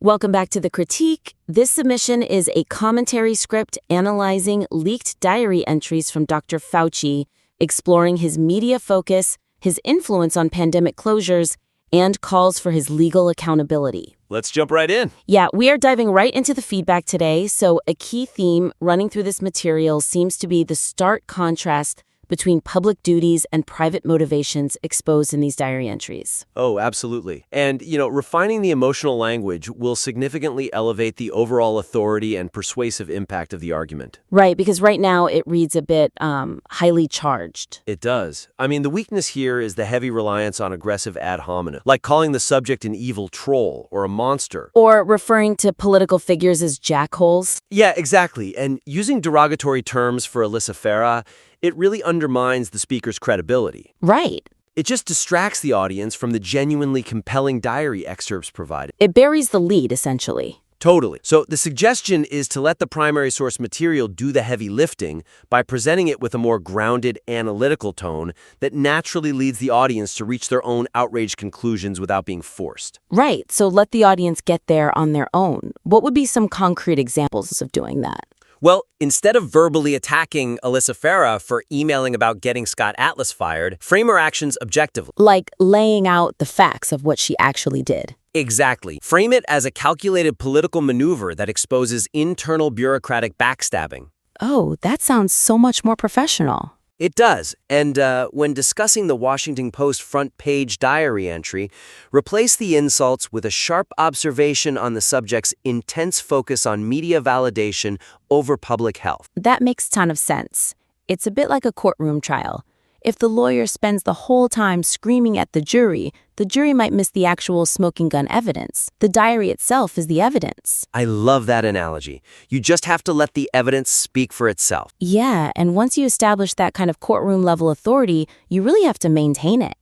Welcome back to The Critique. This submission is a commentary script analyzing leaked diary entries from Dr. Fauci, exploring his media focus, his influence on pandemic closures, and calls for his legal accountability. Let's jump right in. Yeah, we are diving right into the feedback today. So a key theme running through this material seems to be the stark contrast between public duties and private motivations exposed in these diary entries. Oh, absolutely. And, refining the emotional language will significantly elevate the overall authority and persuasive impact of the argument. Right, because right now it reads a bit highly charged. It does. I mean, the weakness here is the heavy reliance on aggressive ad hominem, like calling the subject an evil troll or a monster. Or referring to political figures as jackholes. Yeah, exactly. And using derogatory terms for Alyssa Farah, it really undermines the speaker's credibility. Right. It just distracts the audience from the genuinely compelling diary excerpts provided. It buries the lead, essentially. Totally. So the suggestion is to let the primary source material do the heavy lifting by presenting it with a more grounded, analytical tone that naturally leads the audience to reach their own outraged conclusions without being forced. Right. So let the audience get there on their own. What would be some concrete examples of doing that? Well, instead of verbally attacking Alyssa Farah for emailing about getting Scott Atlas fired, frame her actions objectively. Like laying out the facts of what she actually did. Exactly. Frame it as a calculated political maneuver that exposes internal bureaucratic backstabbing. Oh, that sounds so much more professional. It does. And when discussing the Washington Post front page diary entry, replace the insults with a sharp observation on the subject's intense focus on media validation over public health. That makes a ton of sense. It's a bit like a courtroom trial. If the lawyer spends the whole time screaming at the jury might miss the actual smoking gun evidence. The diary itself is the evidence. I love that analogy. You just have to let the evidence speak for itself. Yeah, and once you establish that kind of courtroom-level authority, you really have to maintain it.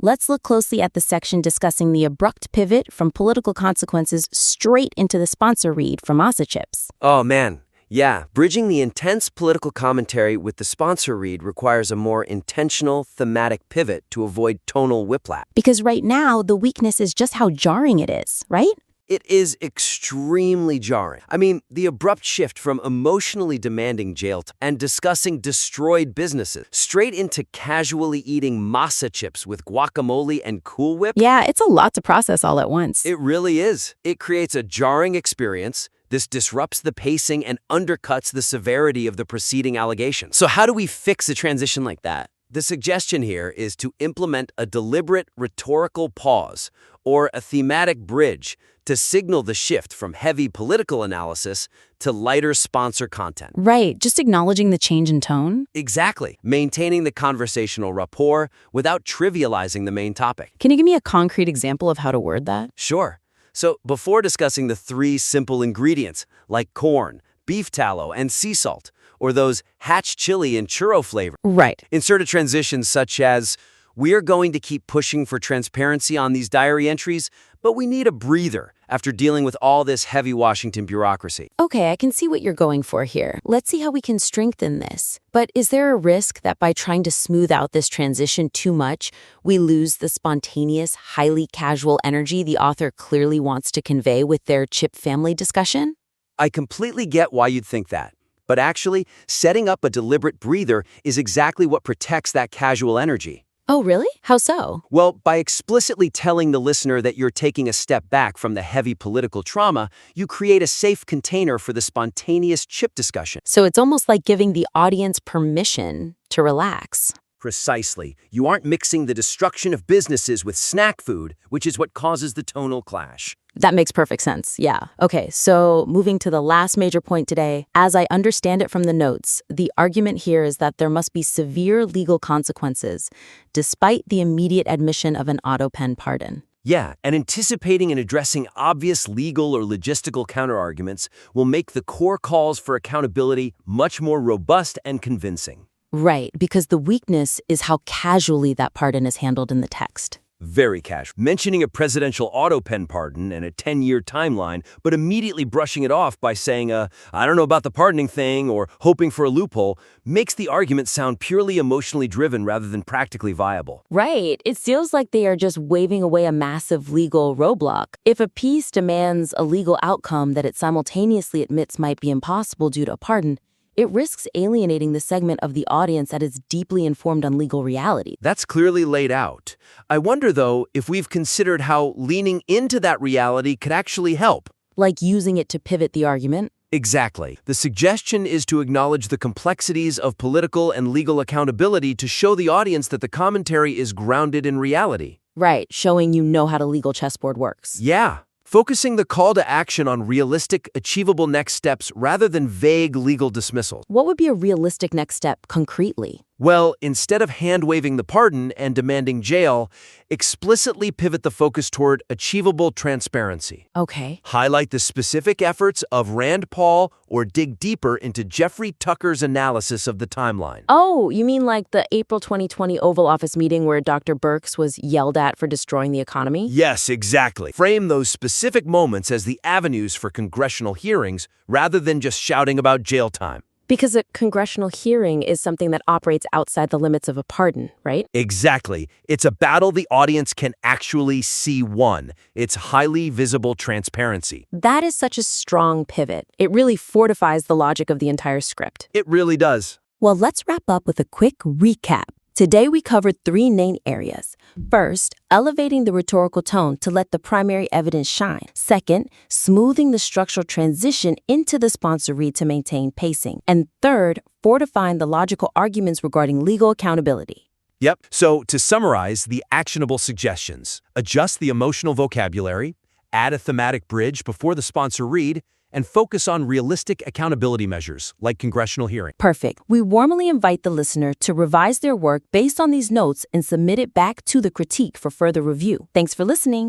Let's look closely at the section discussing the abrupt pivot from political consequences straight into the sponsor read from Chips. Oh, man. Yeah, bridging the intense political commentary with the sponsor read requires a more intentional, thematic pivot to avoid tonal whiplash. Because right now, the weakness is just how jarring it is, right? It is extremely jarring. I mean, the abrupt shift from emotionally demanding jail and discussing destroyed businesses straight into casually eating masa chips with guacamole and Cool Whip. Yeah, it's a lot to process all at once. It really is. It creates a jarring experience. This disrupts the pacing and undercuts the severity of the preceding allegations. So how do we fix a transition like that? The suggestion here is to implement a deliberate rhetorical pause or a thematic bridge to signal the shift from heavy political analysis to lighter sponsor content. Right, just acknowledging the change in tone? Exactly. Maintaining the conversational rapport without trivializing the main topic. Can you give me a concrete example of how to word that? Sure. So before discussing the 3 simple ingredients, like corn, beef tallow, and sea salt, or those hatch chili and churro flavor, Right. insert a transition such as, we're going to keep pushing for transparency on these diary entries, but we need a breather after dealing with all this heavy Washington bureaucracy. Okay, I can see what you're going for here. Let's see how we can strengthen this. But is there a risk that by trying to smooth out this transition too much, we lose the spontaneous, highly casual energy the author clearly wants to convey with their Chip family discussion? I completely get why you'd think that. But actually, setting up a deliberate breather is exactly what protects that casual energy. Oh, really? How so? Well, by explicitly telling the listener that you're taking a step back from the heavy political trauma, you create a safe container for the spontaneous Chip discussion. So it's almost like giving the audience permission to relax. Precisely. You aren't mixing the destruction of businesses with snack food, which is what causes the tonal clash. That makes perfect sense, yeah. Okay, so moving to the last major point today, as I understand it from the notes, the argument here is that there must be severe legal consequences, despite the immediate admission of an auto pen pardon. Yeah, and anticipating and addressing obvious legal or logistical counterarguments will make the core calls for accountability much more robust and convincing. Right, because the weakness is how casually that pardon is handled in the text. Very casual. Mentioning a presidential auto pen pardon and a 10-year timeline, but immediately brushing it off by saying, I don't know about the pardoning thing, or hoping for a loophole, makes the argument sound purely emotionally driven rather than practically viable. Right. It feels like they are just waving away a massive legal roadblock. If a piece demands a legal outcome that it simultaneously admits might be impossible due to a pardon, it risks alienating the segment of the audience that is deeply informed on legal reality. That's clearly laid out. I wonder, though, if we've considered how leaning into that reality could actually help. Like using it to pivot the argument. Exactly. The suggestion is to acknowledge the complexities of political and legal accountability to show the audience that the commentary is grounded in reality. Right, showing you know how the legal chessboard works. Yeah. Focusing the call to action on realistic, achievable next steps rather than vague legal dismissals. What would be a realistic next step concretely? Well, instead of hand-waving the pardon and demanding jail, explicitly pivot the focus toward achievable transparency. Okay. Highlight the specific efforts of Rand Paul or dig deeper into Jeffrey Tucker's analysis of the timeline. Oh, you mean like the April 2020 Oval Office meeting where Dr. Birx was yelled at for destroying the economy? Yes, exactly. Frame those specific moments as the avenues for congressional hearings rather than just shouting about jail time. Because a congressional hearing is something that operates outside the limits of a pardon, right? Exactly. It's a battle the audience can actually see won. It's highly visible transparency. That is such a strong pivot. It really fortifies the logic of the entire script. It really does. Well, let's wrap up with a quick recap. Today, we covered three main areas. First, elevating the rhetorical tone to let the primary evidence shine. Second, smoothing the structural transition into the sponsor read to maintain pacing. And third, fortifying the logical arguments regarding legal accountability. Yep. So to summarize the actionable suggestions, adjust the emotional vocabulary, add a thematic bridge before the sponsor read, and focus on realistic accountability measures like congressional hearing. Perfect. We warmly invite the listener to revise their work based on these notes and submit it back to the critique for further review. Thanks for listening.